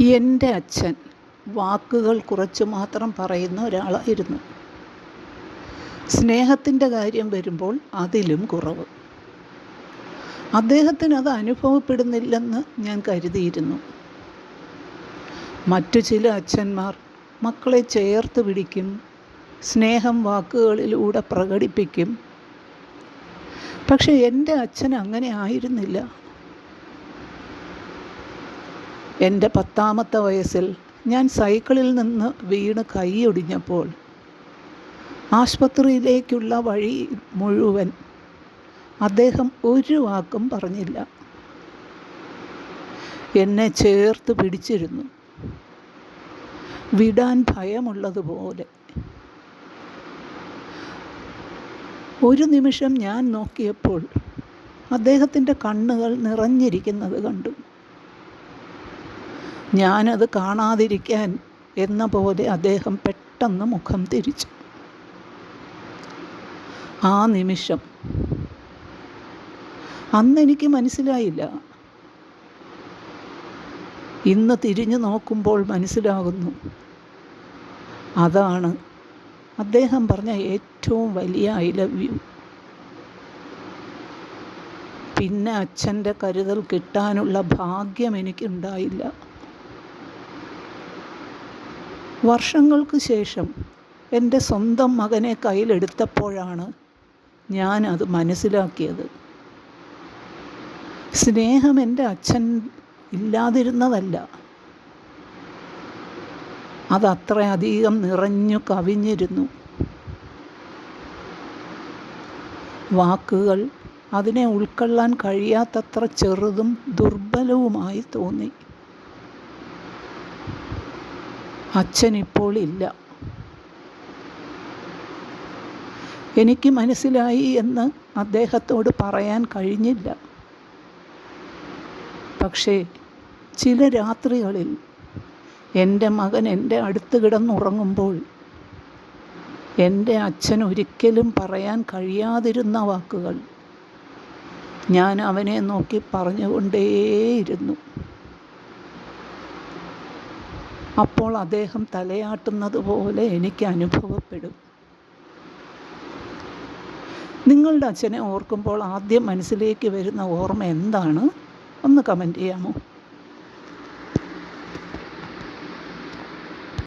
എൻ്റെ അച്ഛൻ വാക്കുകൾ കുറച്ച് മാത്രം പറയുന്ന ഒരാളായിരുന്നു. സ്നേഹത്തിൻ്റെ കാര്യം വരുമ്പോൾ അതിലും കുറവ്. അദ്ദേഹത്തിന് അത് അനുഭവപ്പെടുന്നില്ലെന്ന് ഞാൻ കരുതിയിരുന്നു. മറ്റു ചില അച്ഛന്മാർ മക്കളെ ചേർത്ത് പിടിക്കും, സ്നേഹം വാക്കുകളിലൂടെ പ്രകടിപ്പിക്കും. പക്ഷെ എൻ്റെ അച്ഛൻ അങ്ങനെ ആയിരുന്നില്ല. എൻ്റെ 10ാമത്തെ വയസ്സിൽ ഞാൻ സൈക്കിളിൽ നിന്ന് വീണ് കൈയൊടിഞ്ഞപ്പോൾ ആശുപത്രിയിലേക്കുള്ള വഴി മുഴുവൻ അദ്ദേഹം ഒരു വാക്കും പറഞ്ഞില്ല. എന്നെ ചേർത്ത് പിടിച്ചിരുന്നു, വിടാൻ ഭയമുള്ളതുപോലെ. ഒരു നിമിഷം ഞാൻ നോക്കിയപ്പോൾ അദ്ദേഹത്തിൻ്റെ കണ്ണുകൾ നിറഞ്ഞിരിക്കുന്നത് കണ്ടു. ഞാനത് കാണാതിരിക്കാൻ എന്ന പോലെ അദ്ദേഹം പെട്ടെന്ന് മുഖം തിരിച്ചു. ആ നിമിഷം അന്നെനിക്ക് മനസ്സിലായില്ല. ഇന്ന് തിരിഞ്ഞു നോക്കുമ്പോൾ മനസ്സിലാകുന്നു, അതാണ് അദ്ദേഹം പറഞ്ഞ ഏറ്റവും വലിയ ഐ ലവ് യു. പിന്നെ അച്ഛൻ്റെ കരുതൽ കിട്ടാനുള്ള ഭാഗ്യം എനിക്കുണ്ടായില്ല. വർഷങ്ങൾക്ക് ശേഷം എൻ്റെ സ്വന്തം മകനെ കയ്യിലെടുത്തപ്പോഴാണ് ഞാൻ അത് മനസ്സിലാക്കിയത്. സ്നേഹം എൻ്റെ അച്ഛൻ ഇല്ലാതിരുന്നതല്ല, അതത്രയധികം നിറഞ്ഞു കവിഞ്ഞിരുന്നു. വാക്കുകൾ അതിനെ ഉൾക്കൊള്ളാൻ കഴിയാത്തത്ര ചെറുതും ദുർബലവുമായി തോന്നി. അച്ഛനിപ്പോൾ ഇല്ല. എനിക്ക് മനസ്സിലായി എന്ന് അദ്ദേഹത്തോട് പറയാൻ കഴിഞ്ഞില്ല. പക്ഷേ ചില രാത്രികളിൽ എൻ്റെ മകൻ എൻ്റെ അടുത്ത് കിടന്നുറങ്ങുമ്പോൾ എൻ്റെ അച്ഛൻ ഒരിക്കലും പറയാൻ കഴിയാതിരുന്ന വാക്കുകൾ ഞാൻ അവനെ നോക്കി പറഞ്ഞുകൊണ്ടേയിരുന്നു. അപ്പോൾ അദ്ദേഹം തലയാട്ടുന്നത് പോലെ എനിക്ക് അനുഭവപ്പെടും. നിങ്ങളുടെ അച്ഛനെ ഓർക്കുമ്പോൾ ആദ്യം മനസ്സിലേക്ക് വരുന്ന ഓർമ്മ എന്താണ്? ഒന്ന് കമൻറ്റ് ചെയ്യാമോ?